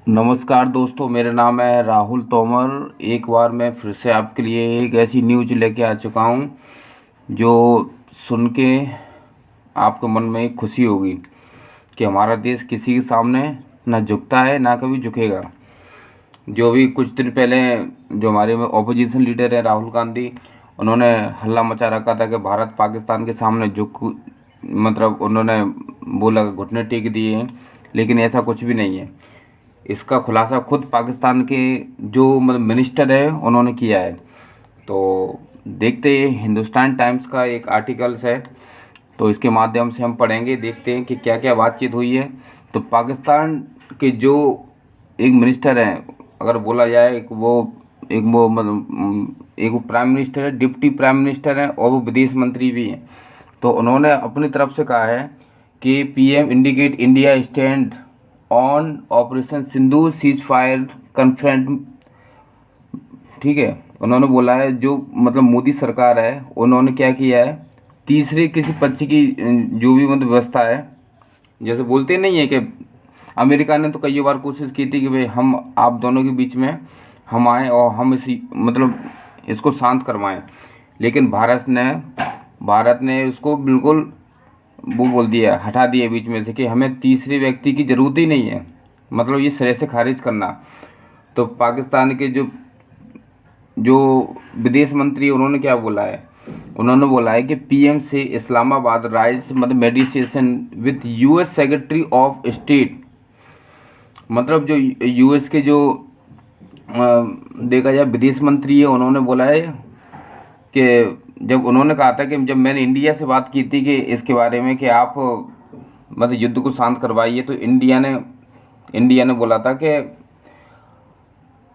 नमस्कार दोस्तों, मेरा नाम है राहुल तोमर। एक बार मैं फिर से आपके लिए एक ऐसी न्यूज़ लेके आ चुका हूँ जो सुन के आपके मन में एक खुशी होगी कि हमारा देश किसी के सामने ना झुकता है ना कभी झुकेगा। जो भी कुछ दिन पहले जो हमारे में ऑपोजिशन लीडर है राहुल गांधी, उन्होंने हल्ला मचा रखा था कि भारत पाकिस्तान के सामने झुक, मतलब उन्होंने बोला घुटने टेक दिए हैं, लेकिन ऐसा कुछ भी नहीं है। इसका खुलासा खुद पाकिस्तान के जो मतलब मिनिस्टर है उन्होंने किया है। तो देखते हैं, हिंदुस्तान टाइम्स का एक आर्टिकल्स है, तो इसके माध्यम से हम पढ़ेंगे, देखते हैं कि क्या क्या बातचीत हुई है। तो पाकिस्तान के जो एक मिनिस्टर हैं, अगर बोला जाए एक वो मतलब एक वो प्राइम मिनिस्टर है, डिप्टी प्राइम मिनिस्टर है और वो विदेश मंत्री भी हैं। तो उन्होंने अपनी तरफ से कहा है कि PM indicate India stand on operation Sindoor cease fire confront. ठीक है, उन्होंने बोला है जो मतलब मोदी सरकार है उन्होंने क्या किया है, तीसरे किसी पक्ष की जो भी मतलब व्यवस्था है, जैसे बोलते नहीं है कि अमेरिका ने तो कई बार कोशिश की थी कि भाई हम आप दोनों के बीच में हम आए और हम इसी मतलब इसको शांत करवाएं, लेकिन भारत ने उसको बिल्कुल वो बोल दिया, हटा दिया बीच में से कि हमें तीसरे व्यक्ति की ज़रूरत ही नहीं है, मतलब ये सिरे से खारिज करना। तो पाकिस्तान के जो जो विदेश मंत्री उन्होंने क्या बोला है, उन्होंने बोला है कि पीएम से इस्लामाबाद राइज मतलब meditation with US secretary of state. मतलब जो यूएस के जो देखा जाए विदेश मंत्री है, उन्होंने बोला है कि जब उन्होंने कहा था कि जब मैंने इंडिया से बात की थी कि इसके बारे में कि आप मतलब युद्ध को शांत करवाइए, तो इंडिया ने बोला था कि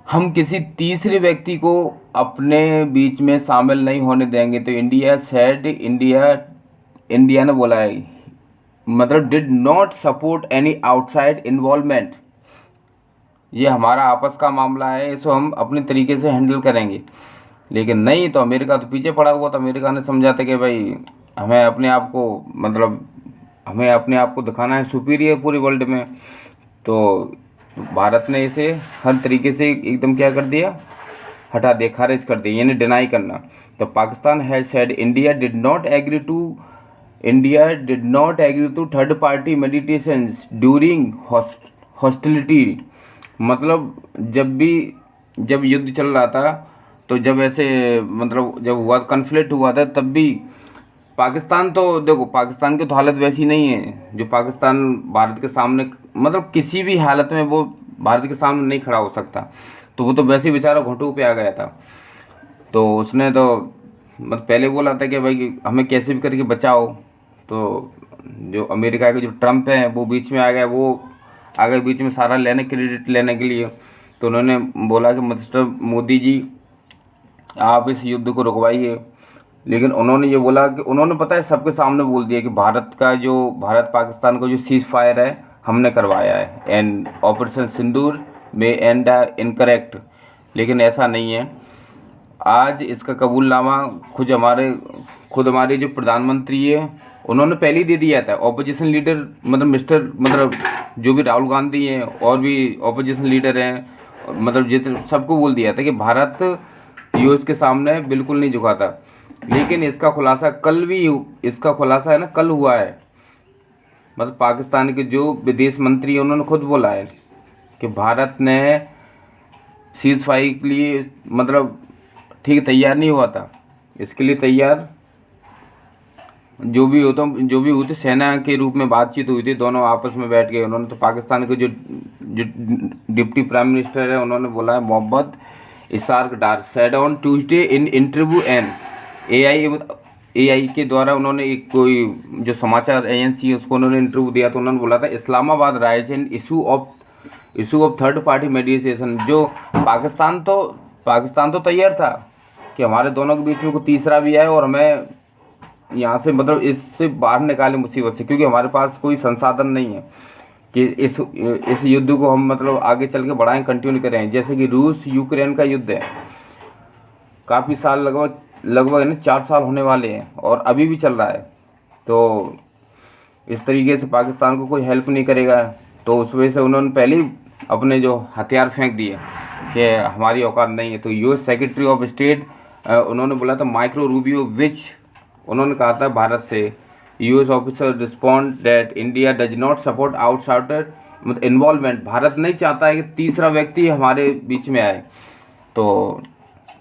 हम किसी तीसरे व्यक्ति को अपने बीच में शामिल नहीं होने देंगे। तो इंडिया ने बोला है, मतलब did not support any outside involvement. ये हमारा आपस का मामला है, इसको हम अपने तरीके से हैंडल करेंगे। लेकिन नहीं, तो अमेरिका तो पीछे पड़ा हुआ था। अमेरिका ने समझा था कि भाई हमें अपने आप को मतलब हमें अपने आप को दिखाना है सुपीरियर पूरी वर्ल्ड में। तो भारत ने इसे हर तरीके से एकदम क्या कर दिया, हटा दिया, खारिज कर दिया, यानी डिनाई करना। तो Pakistan has said India did not agree to third party meditations during hostility. मतलब जब युद्ध चल रहा था, तो जब ऐसे मतलब जब हुआ कन्फ्लिक्ट हुआ था, तब भी पाकिस्तान तो देखो, पाकिस्तान की तो हालत वैसी नहीं है जो पाकिस्तान भारत के सामने मतलब किसी भी हालत में वो भारत के सामने नहीं खड़ा हो सकता। तो वो तो वैसे ही बेचारा घुटू पे आ गया था। तो उसने तो मतलब पहले बोला था कि भाई हमें कैसे भी करके बचाओ। तो जो अमेरिका के जो ट्रम्प हैं वो बीच में आ गया, वो आ गए बीच में सारा लेने क्रेडिट लेने के लिए। तो उन्होंने बोला कि मिस्टर मोदी जी आप इस युद्ध को रुकवाइए। लेकिन उन्होंने ये बोला कि उन्होंने पता है सबके सामने बोल दिया कि भारत पाकिस्तान का जो सीज फायर है हमने करवाया है एंड ऑपरेशन सिंदूर में एंड इनकरेक्ट। लेकिन ऐसा नहीं है। आज इसका कबूलनामा खुद हमारे जो प्रधानमंत्री है उन्होंने पहले ही दे दिया था। ऑपोजिशन लीडर मतलब जो भी राहुल गांधी हैं और भी ऑपोजिशन लीडर हैं, मतलब जितने सबको बोल दिया था कि भारत यूएस के सामने बिल्कुल नहीं झुका था। लेकिन इसका खुलासा है ना, कल हुआ है। मतलब पाकिस्तान के जो विदेश मंत्री हैं उन्होंने खुद बोला है कि भारत ने सीज फायर के लिए मतलब ठीक तैयार नहीं हुआ था। इसके लिए तैयार जो भी हुई थी सेना के रूप में बातचीत हुई थी, दोनों आपस में बैठ गए। उन्होंने तो पाकिस्तान के जो डिप्टी प्राइम मिनिस्टर है उन्होंने बोला है, Mohammad Ishaq Dar said on Tuesday in interview ANI के द्वारा उन्होंने एक कोई जो समाचार एजेंसी है उसको उन्होंने इंटरव्यू दिया। तो उन्होंने बोला था Islamabad rise in issue of third party मेडिएशन। जो पाकिस्तान तो तैयार था कि हमारे दोनों के बीच में कोई तीसरा भी आए और हमें यहाँ से मतलब इससे बाहर निकाले मुसीबत से, क्योंकि हमारे पास कोई संसाधन नहीं है कि इस युद्ध को हम मतलब आगे चल के बढ़ाएं, कंटिन्यू करें। जैसे कि रूस यूक्रेन का युद्ध है, काफ़ी साल लगभग है ना 4 साल होने वाले हैं और अभी भी चल रहा है। तो इस तरीके से पाकिस्तान को कोई हेल्प नहीं करेगा। तो उस वजह से उन्होंने पहले ही अपने जो हथियार फेंक दिए कि हमारी औकात नहीं है। तो यूएस सेक्रेटरी ऑफ स्टेट उन्होंने बोला था माइक्रो रूबियो, विच उन्होंने कहा था भारत से, US officer respond that India does not support outsider involvement, Bharat नहीं चाहता है कि तीसरा व्यक्ति हमारे बीच में आए। तो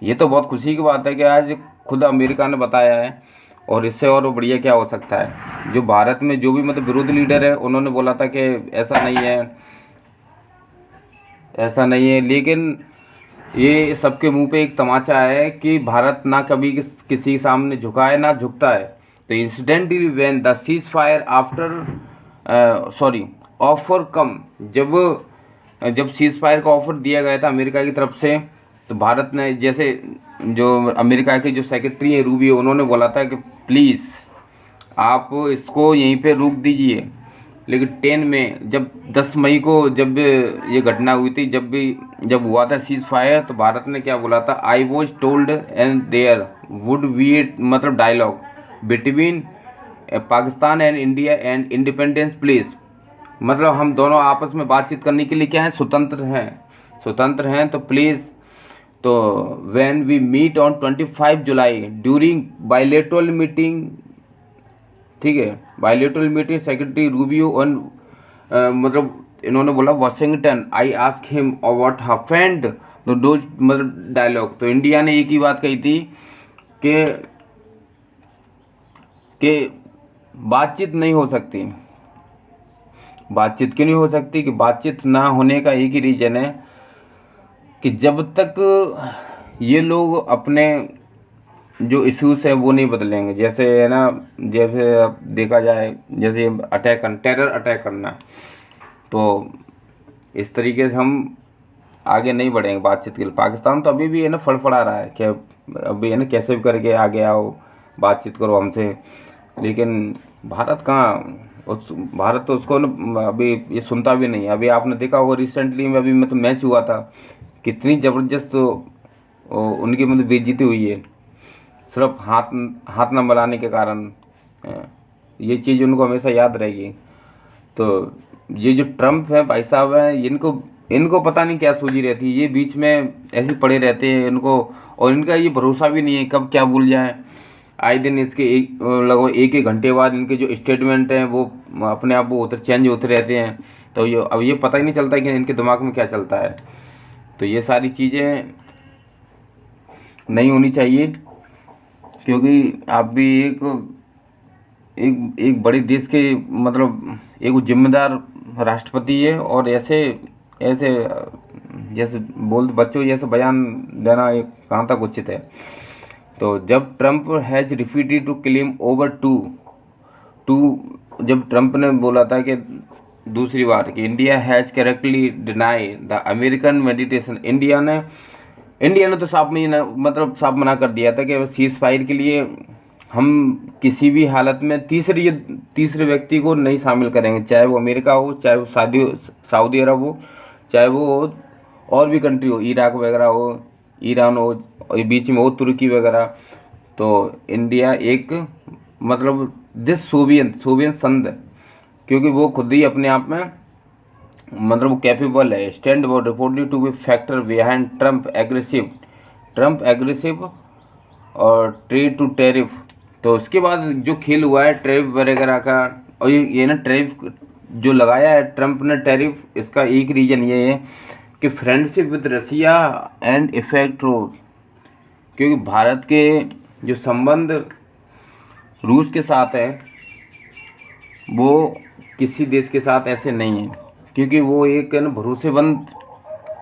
ये तो बहुत खुशी की बात है कि आज खुद अमेरिका ने बताया है, और इससे और बढ़िया क्या हो सकता है। जो भारत में जो भी मतलब विरोधी लीडर है उन्होंने बोला था कि ऐसा नहीं है, ऐसा नहीं है, लेकिन ये सबके मुंह पे एक तमाचा है कि भारत ना कभी किसी के सामने झुका है ना झुकता है। तो incidentally when the ceasefire after sorry offer come, जब सीज फायर का ऑफर दिया गया था अमेरिका की तरफ से, तो भारत ने, जैसे जो अमेरिका के जो सेक्रेटरी है रूबियो, उन्होंने बोला था कि प्लीज़ आप इसको यहीं पे रोक दीजिए। लेकिन 10 में जब 10 मई को जब ये घटना हुई थी, जब हुआ था सीज फायर, तो भारत ने क्या बोला था, I was told and there would be मतलब dialogue between Pakistan and India and independence please, मतलब हम दोनों आपस में बातचीत करने के लिए क्या है, स्वतंत्र हैं, तो प्लीज़, तो when we meet on 25 July during bilateral meeting, ठीक है, bilateral meeting secretary Rubio on मतलब इन्होंने बोला Washington, I ask him what happened though मतलब डायलॉग। तो इंडिया ने एक ही बात कही थी कि बातचीत नहीं हो सकती। बातचीत क्यों नहीं हो सकती? कि बातचीत ना होने का एक ही रीज़न है कि जब तक ये लोग अपने जो इश्यूज है वो नहीं बदलेंगे। जैसे है ना, जैसे अब देखा जाए, जैसे टेरर अटैक करना, तो इस तरीके से हम आगे नहीं बढ़ेंगे बातचीत के लिए। पाकिस्तान तो अभी भी है ना फड़फड़ा रहा है कि अभी है ना कैसे भी करके आगे आओ, बातचीत करो हमसे, लेकिन भारत कहाँ, भारत तो उसको ना अभी ये सुनता भी नहीं है। अभी आपने देखा होगा रिसेंटली में, अभी मतलब मैच हुआ था, कितनी ज़बरदस्त उनकी मतलब बेइज्जती हुई है, सिर्फ हाथ न मिलाने के कारण। ये चीज़ उनको हमेशा याद रहेगी। तो ये जो ट्रम्प है भाई साहब हैं, इनको पता नहीं क्या सूझी रहती है, ये बीच में ऐसे पड़े रहते हैं इनको, और इनका ये भरोसा भी नहीं है कब क्या भूल जाए। आए दिन इसके लगभग एक घंटे बाद इनके जो स्टेटमेंट हैं वो अपने आप वो चेंज होते रहते हैं। तो अब ये पता ही नहीं चलता कि इनके दिमाग में क्या चलता है। तो ये सारी चीज़ें नहीं होनी चाहिए, क्योंकि आप भी एक बड़े देश के मतलब एक जिम्मेदार राष्ट्रपति है, और ऐसे जैसे बच्चों जैसे बयान देना एक कहाँ तक उचित है। तो जब Trump has repeated to claim over to जब ट्रम्प ने बोला था कि दूसरी बार कि India has correctly deny the American meditation, India ने तो साफ में मतलब साफ मना कर दिया था कि सीज फायर के लिए हम किसी भी हालत में तीसरे व्यक्ति को नहीं शामिल करेंगे, चाहे वो अमेरिका हो, चाहे वो सऊदी अरब हो, चाहे वो और भी कंट्री हो, इराक वगैरह हो, ईरान हो, और बीच में हो तुर्की वगैरह। तो इंडिया एक मतलब दिस सोवियन संघ, क्योंकि वो खुद ही अपने आप में मतलब वो कैपेबल है, stand what reported to be factor behind Trump aggressive और ट्रेड टू टैरिफ। तो उसके बाद जो खेल हुआ है टैरिफ वगैरह का, और ये ना टैरिफ जो लगाया है ट्रम्प ने टैरिफ, इसका एक रीज़न ये है कि friendship with Russia and effect rose, क्योंकि भारत के जो संबंध रूस के साथ है वो किसी देश के साथ ऐसे नहीं है, क्योंकि वो एक है ना भरोसेमंद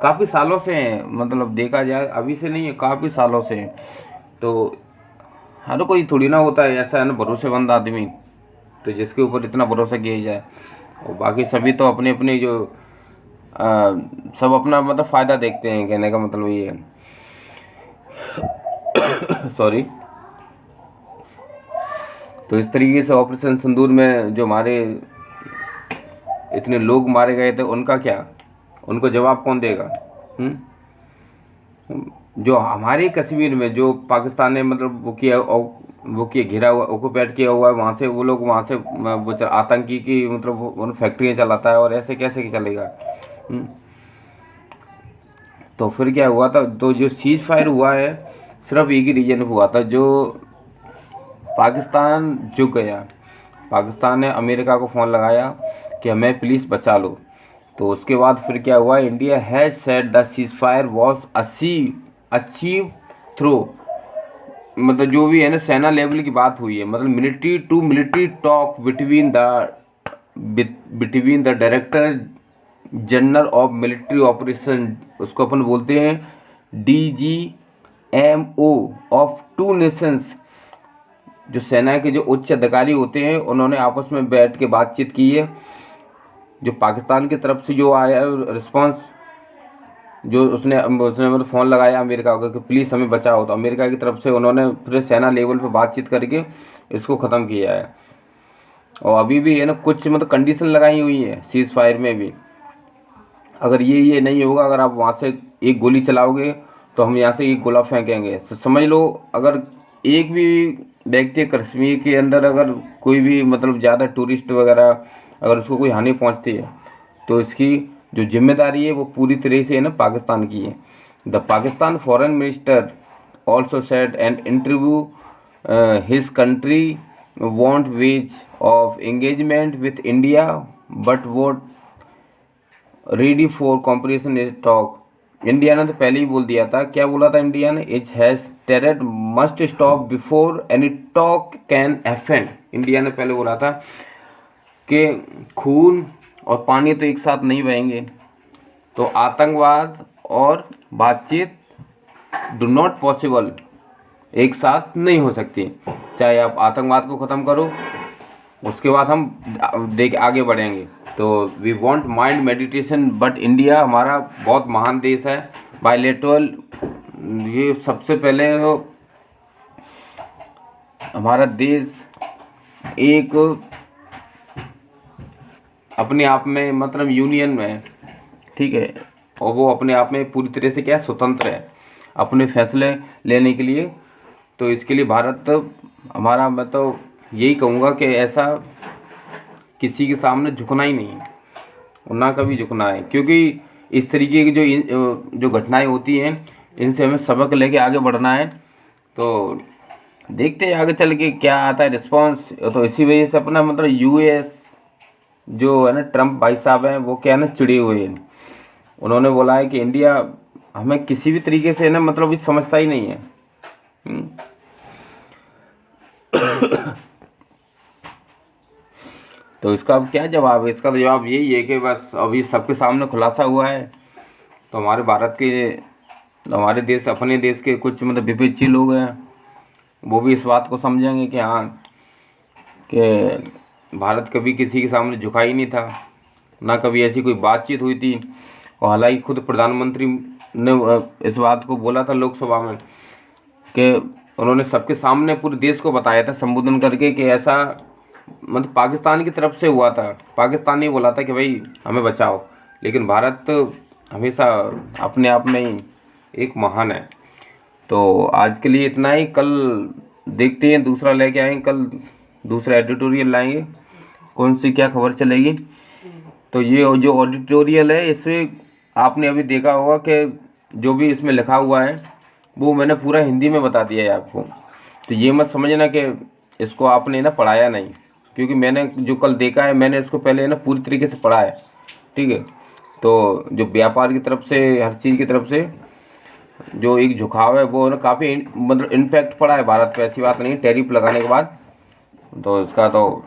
काफ़ी सालों से हैं, मतलब देखा जाए अभी से नहीं है, काफ़ी सालों से हैं। तो हर कोई थोड़ी ना होता है ऐसा है ना भरोसेमंद आदमी, तो जिसके ऊपर इतना भरोसा किया जाए। और बाकी सभी तो अपने अपने जो सब अपना मतलब फ़ायदा देखते हैं, कहने का मतलब ये है। सॉरी। तो इस तरीके से ऑपरेशन सिंदूर में जो हमारे इतने लोग मारे गए थे, उनका क्या, उनको जवाब कौन देगा? जो हमारे कश्मीर में जो पाकिस्तान ने मतलब वो किया घिरा हुआ, ऑक्यूपेट किया हुआ है, वहाँ से वो लोग वहाँ से वो आतंकी की मतलब फैक्ट्रियाँ चलाता है, और ऐसे कैसे चलेगा? तो फिर क्या हुआ था, तो जो सीज फायर हुआ है सिर्फ एक ही रीजन पे हुआ था, जो पाकिस्तान झुक गया। पाकिस्तान ने अमेरिका को फ़ोन लगाया कि हमें प्लीज़ बचा लो। तो उसके बाद फिर क्या हुआ, India has said the cease fire was achieve through, मतलब जो भी है ना सेना लेवल की बात हुई है, मतलब military to military talk between the director general of military operation, उसको अपन बोलते हैं DGMO ऑफ टू नेशंस। जो सेना के जो उच्च अधिकारी होते हैं उन्होंने आपस में बैठ के बातचीत की है। जो पाकिस्तान की तरफ से जो आया रिस्पांस, जो उसने मतलब फ़ोन लगाया अमेरिका को कि प्लीज़ हमें बचाओ, तो अमेरिका की तरफ से उन्होंने फिर सेना लेवल पे बातचीत करके इसको ख़त्म किया है। और अभी भी है ना कुछ मतलब कंडीशन लगाई हुई है सीज़ फायर में भी, अगर ये नहीं होगा, अगर आप वहाँ से एक गोली चलाओगे तो हम यहाँ से एक गोला फेंकेंगे। तो समझ लो अगर एक भी व्यक्ति कश्मीर के अंदर अगर कोई भी मतलब ज़्यादा टूरिस्ट वगैरह अगर उसको कोई हानि पहुँचती है तो इसकी जो जिम्मेदारी है वो पूरी तरह से है ना पाकिस्तान की है। The Pakistan foreign minister also said and interview his country want ways of engagement with India but vote ready for comparison is talk. India ने तो पहले ही बोल दिया था, क्या बोला था इंडिया ने, it has terror must stop before any talk can happen. India ने पहले बोला था कि खून और पानी तो एक साथ नहीं बहेंगे, तो आतंकवाद और बातचीत डू नॉट पॉसिबल, एक साथ नहीं हो सकती। चाहे आप आतंकवाद को ख़त्म करो उसके बाद हम देख आगे बढ़ेंगे। तो we want mind meditation but India हमारा बहुत महान देश है, बायलेटरल। ये सबसे पहले तो हमारा देश एक अपने आप में मतलब यूनियन में है, ठीक है, और वो अपने आप में पूरी तरह से क्या स्वतंत्र है अपने फैसले लेने के लिए। तो इसके लिए भारत हमारा, मैं तो यही कहूँगा कि ऐसा किसी के सामने झुकना ही नहीं है और ना कभी झुकना है, क्योंकि इस तरीके की जो घटनाएं होती हैं इनसे हमें सबक लेके आगे बढ़ना है। तो देखते हैं आगे चल के क्या आता है रिस्पांस। तो इसी वजह से अपना मतलब US जो है ना ट्रम्प भाई साहब हैं वो क्या है ना चिड़े हुए हैं। उन्होंने बोला है कि इंडिया हमें किसी भी तरीके से ना मतलब ये समझता ही नहीं है। तो इसका अब क्या जवाब है, इसका तो जवाब यही है कि बस अभी सबके सामने खुलासा हुआ है। तो हमारे भारत के, हमारे देश, अपने देश के कुछ मतलब विपक्षी लोग हैं वो भी इस बात को समझेंगे कि हाँ कि भारत कभी किसी के सामने झुका ही नहीं था, ना कभी ऐसी कोई बातचीत हुई थी। और हालांकि खुद प्रधानमंत्री ने इस बात को बोला था लोकसभा में कि उन्होंने सबके सामने पूरे देश को बताया था संबोधन करके कि ऐसा मतलब पाकिस्तान की तरफ से हुआ था। पाकिस्तान ने बोला था कि भाई हमें बचाओ, लेकिन भारत हमेशा अपने आप में ही एक महान है। तो आज के लिए इतना ही, कल देखते हैं दूसरा लेके आएंगे, कल दूसरा एडिटोरियल लाएंगे, कौन सी क्या खबर चलेगी। तो ये जो एडिटोरियल है इसमें आपने अभी देखा होगा कि जो भी इसमें लिखा हुआ है वो मैंने पूरा हिंदी में बता दिया है आपको। तो ये मत समझना कि इसको आपने ना पढ़ाया नहीं, क्योंकि मैंने जो कल देखा है मैंने इसको पहले ना पूरी तरीके से पढ़ा है, ठीक है। तो जो व्यापार की तरफ से, हर चीज़ की तरफ से जो एक झुकाव है वो ना काफ़ी मतलब इम्पैक्ट पड़ा है भारत पे, ऐसी बात नहीं, टैरिफ लगाने के बाद। तो इसका तो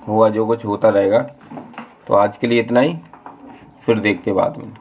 हुआ जो कुछ होता रहेगा। तो आज के लिए इतना ही, फिर देखते बाद में।